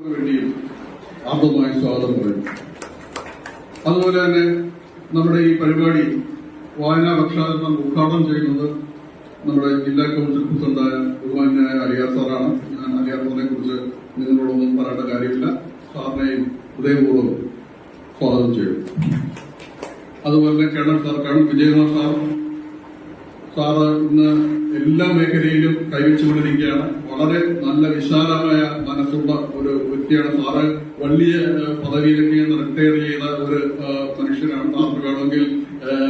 വേണ്ടിയും ആർദ്രമായി സ്വാഗതം പറയും. അതുപോലെ തന്നെ നമ്മുടെ ഈ പരിപാടി വായനാ പക്ഷാചരണം ഉദ്ഘാടനം ചെയ്യുന്നത് നമ്മുടെ ജില്ലാ കൌൺസിൽ പ്രസിഡന്റായ ബഹുമാന്യനായ അലിയാർ സാറാണ്. ഞാൻ അലിയാർ സാറിനെ കുറിച്ച് നിങ്ങളോടൊന്നും പറയേണ്ട കാര്യമില്ല. സാറിനെയും ഹൃദയപൂർവ്വം സ്വാഗതം ചെയ്യും. അതുപോലെ തന്നെ കേണൽ വിജയകുമാർ സാറ് ഇന്ന് എല്ലാ മേഖലയിലും കൈവച്ചുകൊണ്ടിരിക്കുകയാണ്. വളരെ നല്ല വിശാലമായ മനസ്സുള്ള ഒരു വ്യക്തിയാണ് സാറ്. വലിയ പദവിയിലേക്ക് റിട്ടയർ ചെയ്ത ഒരു മനുഷ്യനാണ്. സാറിന് വേണമെങ്കിൽ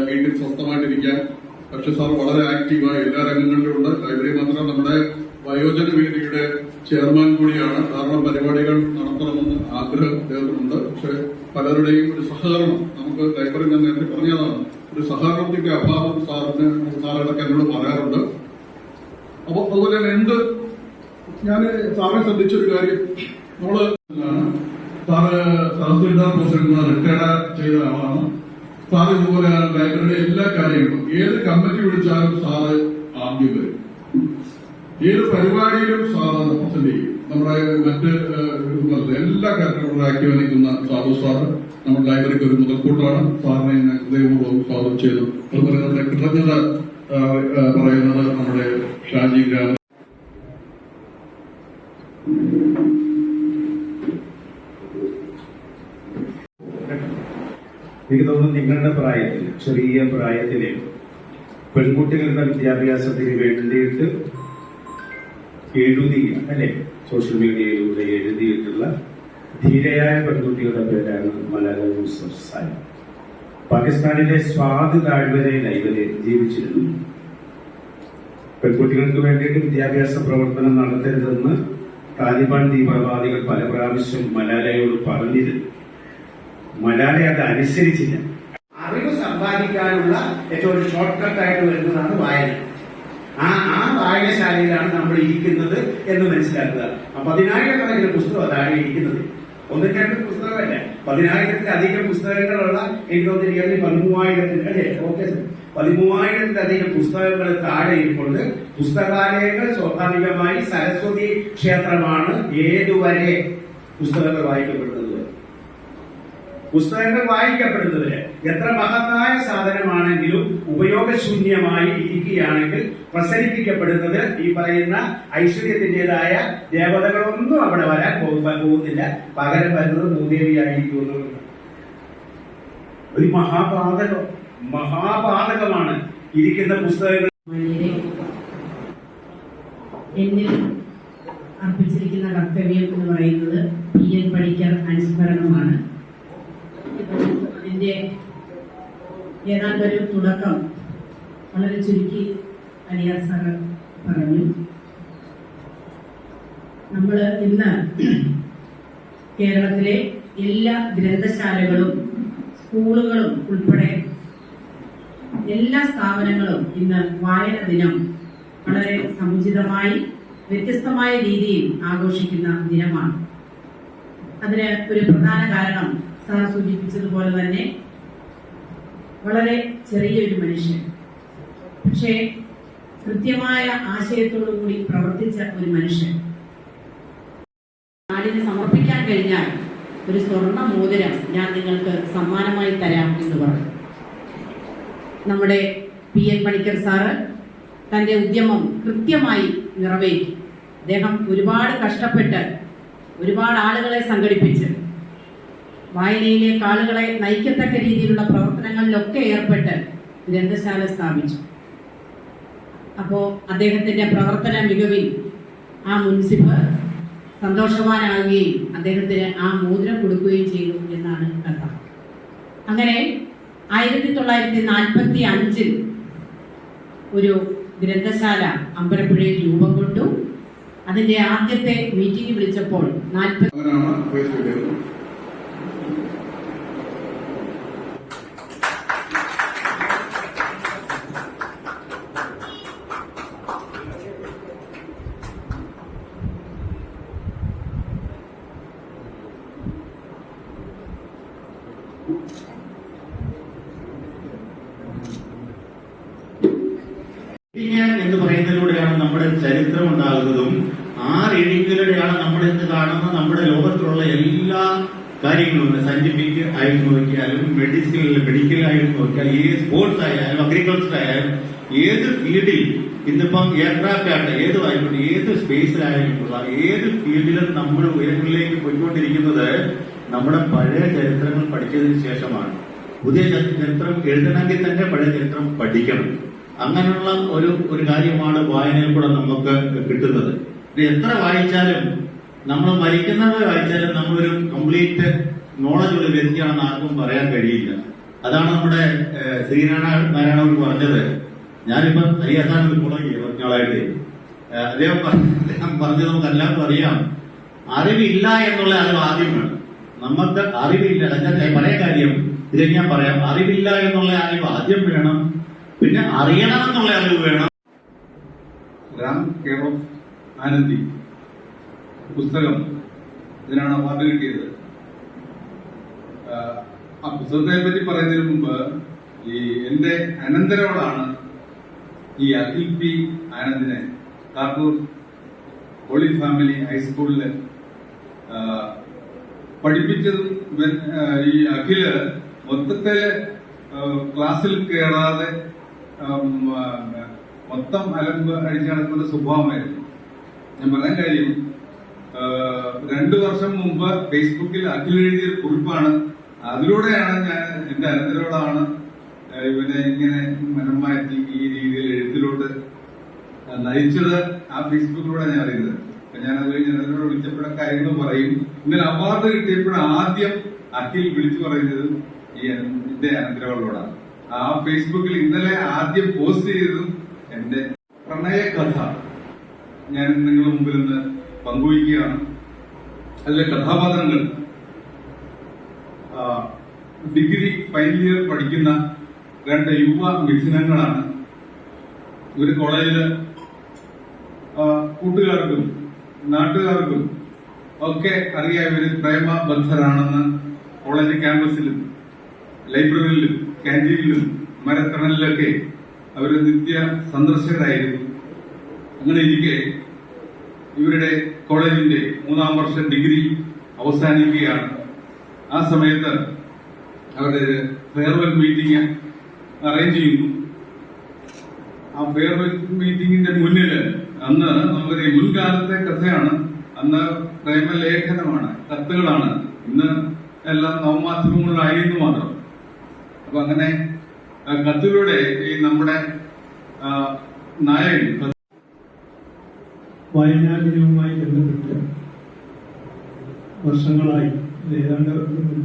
വീട്ടിൽ സ്വസ്ഥമായിട്ടിരിക്കാൻ. പക്ഷെ സാർ വളരെ ആക്റ്റീവായ എല്ലാ രംഗങ്ങളിലും ഉണ്ട്. ലൈബ്രറി മാത്രം നമ്മുടെ വയോജന വേദിയുടെ ചെയർമാൻ കൂടിയാണ്. ധാരാളം പരിപാടികൾ നടത്തണമെന്ന് ആഗ്രഹം ചേർന്നുണ്ട്. പക്ഷെ പലരുടെയും ഒരു സഹകരണം നമുക്ക് ലൈബ്രറി ഞാൻ നേരത്തെ പറഞ്ഞതാണ്. ഒരു സഹകരണത്തിന്റെ അഭാവം സാറിടക്ക് എന്നോട് പറയാറുണ്ട്. അപ്പൊ അതുപോലെ തന്നെ ഞാൻ സാറിനെ ശ്രദ്ധിച്ചൊരു കാര്യം, നമ്മള് സാറ് തഹസിൽദാർ പോസ്റ്റിൽ റിട്ടയർഡ് ചെയ്ത ആളാണ്. സാറ് ഇതുപോലെ ലൈബ്രറിയുടെ എല്ലാ കാര്യങ്ങളും ഏത് കമ്മിറ്റി വിളിച്ചാലും സാറ് ആദ്യം വരും. ഏത് പരിപാടിയിലും സാറ് റെപ്രസെന്റ് ചെയ്യും. നമ്മുടെ മറ്റ് എല്ലാ കാര്യങ്ങളും ആക്റ്റീവ് നിൽക്കുന്ന സാധു സാറ് നമ്മുടെ ലൈബ്രറിക്ക് ഒരു മുതൽക്കൂട്ടാണ്. സാറിനെ ഞാൻ ഹൃദയപൂർവ്വം സ്വാഗതം ചെയ്തു. അതുപോലെ നമ്മുടെ കൃതജ്ഞത പറയുന്നത് നമ്മുടെ ഷാജി ഗ്രാമ. എനിക്ക് തോന്നുന്നു നിങ്ങളുടെ പ്രായത്തിൽ, ചെറിയ പ്രായത്തില് പെൺകുട്ടികളുടെ വിദ്യാഭ്യാസത്തിന് വേണ്ടിയിട്ട് എഴുതിയ അല്ലെ, സോഷ്യൽ മീഡിയയിലൂടെ എഴുതിയിട്ടുള്ള ധീരയായ പെൺകുട്ടികളുടെ പേരാണ് മലാല യൂസഫ് സായി. പാകിസ്ഥാനിലെ സ്വാദ് താഴ്വരയിലായി ഇവര് ജീവിച്ചിരുന്നു. പെൺകുട്ടികൾക്ക് വേണ്ടിയിട്ട് വിദ്യാഭ്യാസ പ്രവർത്തനം നടത്തരുതെന്ന് താലിബാൻ തീവ്രവാദികൾ പല പ്രാവശ്യം മലാലയോട് പറഞ്ഞിരുന്നു. മലാല അത് അനുസരിച്ചില്ല. അറിവ് സമ്പാദിക്കാനുള്ള ഏറ്റവും ഒരു ഷോർട്ട് കട്ടായിട്ട് വരുന്നതാണ് വായന. ആ വായനശാലയിലാണ് നമ്മൾ ഇരിക്കുന്നത് എന്ന് മനസ്സിലാക്കുക. 10,000-കണക്കിന് പുസ്തകം താഴെ ഇരിക്കുന്നത്. ഒന്നും രണ്ടും പുസ്തകമല്ല, 10,000-ത്തിലധികം പുസ്തകങ്ങളുള്ള എനിക്ക് തോന്നിയിരിക്കുന്നത് 13,000-ലധികം പുസ്തകങ്ങൾ താഴെ ഇരിപ്പുണ്ട്. പുസ്തകാലയങ്ങൾ സ്വാഭാവികമായി സരസ്വതി ക്ഷേത്രമാണ് ഏതുവരെ പുസ്തകങ്ങൾ വായിക്കപ്പെടുന്നത്. പുസ്തകങ്ങൾ വായിക്കപ്പെടുന്നതിന് എത്ര മഹത്തായ സാധനമാണെങ്കിലും ഉപയോഗശൂന്യമായി ഇരിക്കുകയാണെങ്കിൽ പ്രസരിപ്പിക്കപ്പെടുന്നത് ഈ പറയുന്ന ഐശ്വര്യത്തിന്റേതായ ദേവതകളൊന്നും അവിടെ വരാൻ പോകുന്നില്ല. പകരം വരുന്നത് ഭൂദേവിയായിരിക്കും. ഒരു മഹാപാതകമാണ് ഇരിക്കുന്ന പുസ്തകങ്ങൾ. എന്നിൽ അർപ്പിച്ചിരിക്കുന്ന കർത്തവ്യം എന്ന് പറയുന്നത് PN പണിക്കർ അനുസ്മരണമാണ്. അതിൻ്റെ ഏതാണ്ടൊരു തുടക്കം വളരെ ചുരുക്കി അലിയാർ സാറ് പറഞ്ഞു. നമ്മൾ ഇന്ന് കേരളത്തിലെ എല്ലാ ഗ്രന്ഥശാലകളും സ്കൂളുകളും ഉൾപ്പെടെ എല്ലാ സ്ഥാപനങ്ങളും ഇന്ന് വായന ദിനം വളരെ സമുചിതമായി വ്യത്യസ്തമായ രീതിയിൽ ആഘോഷിക്കുന്ന ദിനമാണ്. അതിന് ഒരു പ്രധാന കാരണം സാർ സൂചിപ്പിച്ചതുപോലെ തന്നെ വളരെ ചെറിയൊരു മനുഷ്യൻ, പക്ഷേ കൃത്യമായ ആശയത്തോടു കൂടി പ്രവർത്തിച്ച ഒരു മനുഷ്യൻ. നാടിന് സമർപ്പിക്കാൻ കഴിഞ്ഞാൽ ഒരു സ്വർണ്ണ മോതിരം ഞാൻ നിങ്ങൾക്ക് സമ്മാനമായി തരാം എന്ന് പറഞ്ഞു. നമ്മുടെ PN പണിക്കർ സാറ് തൻ്റെ ഉദ്യമം കൃത്യമായി നിറവേറ്റി. അദ്ദേഹം ഒരുപാട് കഷ്ടപ്പെട്ട് ഒരുപാട് ആളുകളെ സംഘടിപ്പിച്ച് വായനയിലേക്ക് ആളുകളെ നയിക്കത്തക്ക രീതിയിലുള്ള പ്രവർത്തനങ്ങളിലൊക്കെ ഏർപ്പെട്ട് ഗ്രന്ഥശാല സ്ഥാപിച്ചു. അപ്പോൾ അദ്ദേഹത്തിൻ്റെ പ്രവർത്തന മികവിൽ ആ മുൻസിഫ് സന്തോഷവാനാകുകയും അദ്ദേഹത്തിന് ആ മോതിരം കൊടുക്കുകയും ചെയ്തു എന്നാണ് കഥ. അങ്ങനെ 1945 ഒരു ഗ്രന്ഥശാല അമ്പലപ്പുഴയിൽ രൂപം കൊണ്ടു. അതിന്റെ ആദ്യത്തെ മീറ്റിംഗ് വിളിച്ചപ്പോൾ 40 എന്ന് പറയുന്നതിലൂടെയാണ് നമ്മുടെ ചരിത്രം ഉണ്ടാകുന്നതും ആ റീഡിങ്ങിലൂടെയാണ് നമ്മൾ ഇന്ന് കാണുന്ന നമ്മുടെ ലോകത്തിലുള്ള എല്ലാ കാര്യങ്ങളും സയന്റിഫിക് ആയിട്ട് നോക്കിയാലും മെഡിക്കൽ ആയിട്ട് നോക്കിയാൽ ഏത് സ്പോർട്സ് ആയാലും അഗ്രികൾച്ചർ ആയാലും ഏത് ഫീൽഡിൽ ഇന്നിപ്പം എയർക്രാഫ്റ്റ് ആയിട്ട് ഏത് ആയിക്കോട്ടെ ഏത് സ്പേസിലായിട്ടുള്ള ഏത് ഫീൽഡിലും നമ്മൾ ഉയരങ്ങളിലേക്ക് പോയിക്കൊണ്ടിരിക്കുന്നത് നമ്മുടെ പഴയ ചരിത്രങ്ങൾ പഠിച്ചതിന് ശേഷമാണ്. പുതിയ ചരിത്രം എഴുതണമെങ്കിൽ തന്നെ പഴയ ചരിത്രം പഠിക്കണം. അങ്ങനെയുള്ള ഒരു കാര്യമാണ് വായനയിൽ കൂടെ നമുക്ക് കിട്ടുന്നത്. ഇത് എത്ര വായിച്ചാലും നമ്മൾ മരിക്കുന്നവരെ വായിച്ചാലും നമ്മളൊരു കംപ്ലീറ്റ് നോളജ് ഉള്ള വ്യക്തിയാണെന്ന് ആർക്കും പറയാൻ കഴിയില്ല. അതാണ് നമ്മുടെ ശ്രീനാരായണ പറഞ്ഞത്. ഞാനിപ്പം അരിയാസാനത് തുടങ്ങി കുറച്ച് നാളായിട്ട് അദ്ദേഹം പറഞ്ഞത് നമുക്ക് എല്ലാവർക്കും അറിയാം. അറിവില്ല എന്നുള്ള അറിവ് ആദ്യം വേണം. നമുക്ക് അറിവില്ല പഴയ കാര്യം ഇത് ഞാൻ പറയാം. അറിവില്ല എന്നുള്ള അറിവ് ആദ്യം വേണം, പിന്നെ അറിയണമെന്നുള്ള അറിവ് വേണം. രാം കെയർ ഓഫ് ആനന്ദി പുസ്തകം ഇതിനാണ് അവാർഡ് കിട്ടിയത്. ആ പുസ്തകത്തെ പറ്റി പറയുന്നതിന് മുമ്പ് എന്റെ അനന്തരവളാണ് ഈ അഖിൽ പി ആനന്ദിനെ കാർട്ടൂർ ഹോളി ഫാമിലി ഹൈസ്കൂളില് പഠിപ്പിച്ചതും. ഈ അഖില് മൊത്തത്തില് ക്ലാസ്സിൽ കയറാതെ മൊത്തം അലമ്പ് അടിച്ചു നടക്കുന്ന സ്വഭാവമായിരുന്നു. ഞാൻ പറയാൻ കാര്യം 2 വർഷം മുമ്പ് ഫേസ്ബുക്കിൽ അഖിൽ എഴുതിയ കുറിപ്പാണ്. അതിലൂടെയാണ് ഞാൻ എന്റെ അനന്തരവളാണ് ഇവനെ ഇങ്ങനെ മനംമാറ്റി ഈ രീതിയിൽ എഴുത്തിലോട്ട് നയിച്ചത്. ആ ഫേസ്ബുക്കിലൂടെ ഞാൻ അറിയുന്നത്. ഞാനത് കഴിഞ്ഞ് അതിനോട് വിളിച്ചപ്പോഴും കാര്യങ്ങൾ പറയും. ഇന്നലെ അവാർഡ് കിട്ടിയപ്പോഴും ആദ്യം അഖിൽ വിളിച്ചു പറയുന്നത് എന്റെ അനന്തരവളോടാണ്. ആ ഫേസ്ബുക്കിൽ ഇന്നലെ ആദ്യം പോസ്റ്റ് ചെയ്തതും എന്റെ പ്രണയ കഥ ഞാൻ നിങ്ങളുടെ മുമ്പിൽ നിന്ന് പങ്കുവയ്ക്കുകയാണ്. അതിലെ കഥാപാത്രങ്ങൾ ഡിഗ്രി ഫൈനൽ ഇയർ പഠിക്കുന്ന 2 യുവ മിഥുനങ്ങളാണ്. ഒരു കോളേജില് കൂട്ടുകാർക്കും നാട്ടുകാർക്കും ഒക്കെ അറിയാം ഇവര് പ്രേമബദ്ധരാണെന്ന്. കോളേജ് ക്യാമ്പസിലും ലൈബ്രറിയിലും കാന്റീനിലും മരത്തണലിലൊക്കെ അവര് നിത്യ സന്ദർശകരായിരുന്നു. അങ്ങനെ ഇരിക്കെ ഇവരുടെ കോളേജിന്റെ 3-ാം വർഷ ഡിഗ്രി അവസാനിക്കുകയാണ്. ആ സമയത്ത് അവരുടെ ഫെയർവെൽ മീറ്റിംഗ് അറേഞ്ച് ചെയ്യുന്നു. ആ ഫെയർവെൽ മീറ്റിംഗിന്റെ മുന്നില് അന്ന് നമുക്കറിയാം മുൻകാലത്തെ കഥയാണ്. അന്ന് പ്രേമലേഖനമാണ്, കത്തുകളാണ്. ഇന്ന് എല്ലാം നവമാധ്യമങ്ങളിലായിരുന്നു മാത്രം. അപ്പൊ അങ്ങനെ കത്തിലൂടെ ഈ നമ്മുടെ നായകൻ വായനാ ദിനവുമായി ബന്ധപ്പെട്ട് വർഷങ്ങളായി ഏതാണ്ട്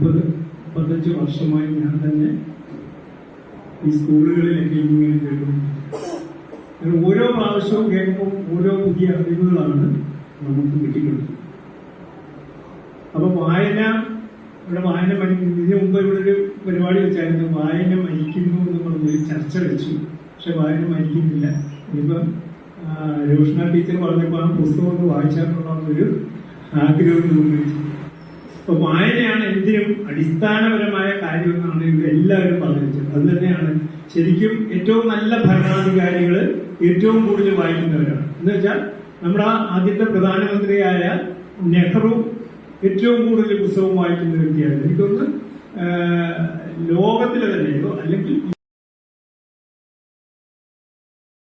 30-35 വർഷമായി ഞാൻ തന്നെ ഈ സ്കൂളുകളിലൊക്കെ ഇങ്ങനെ കേൾക്കുന്നു. ഓരോ പ്രാവശ്യവും കേൾക്കുമ്പോൾ ഓരോ പുതിയ അറിവുകളാണ് നമുക്ക് കിട്ടിയിട്ടുള്ളത്. അപ്പൊ ഇവിടെ വായന ഇതിനു മുമ്പ് ഇവിടെ ഒരു പരിപാടി വെച്ചായിരുന്നു, വായന മരിക്കുന്നു എന്ന് പറഞ്ഞൊരു ചർച്ച വെച്ചു. പക്ഷെ വായന മരിക്കുന്നില്ല. ഇപ്പം രോഷ്ണ ടീച്ചർ പറഞ്ഞപ്പോൾ ആ പുസ്തകം ഒന്ന് വായിച്ചാലുള്ള ഒരു ആഗ്രഹം തോന്നിച്ചു. അപ്പൊ വായനയാണ് എന്തിനും അടിസ്ഥാനപരമായ കാര്യമെന്നാണ് ഇവരെല്ലാവരും പറഞ്ഞത്. അത് തന്നെയാണ് ശരിക്കും ഏറ്റവും നല്ല ഭരണാധികാരികൾ ഏറ്റവും കൂടുതൽ വായിക്കുന്നവരാണ്. എന്ന് വെച്ചാൽ നമ്മുടെ ആദ്യത്തെ പ്രധാനമന്ത്രിയായ നെഹ്റു ഏറ്റവും കൂടുതൽ പുസ്തകം വായിക്കുന്ന വ്യക്തിയായിരുന്നു. എനിക്കൊന്ന് ലോകത്തിലെ തന്നെ അല്ലെങ്കിൽ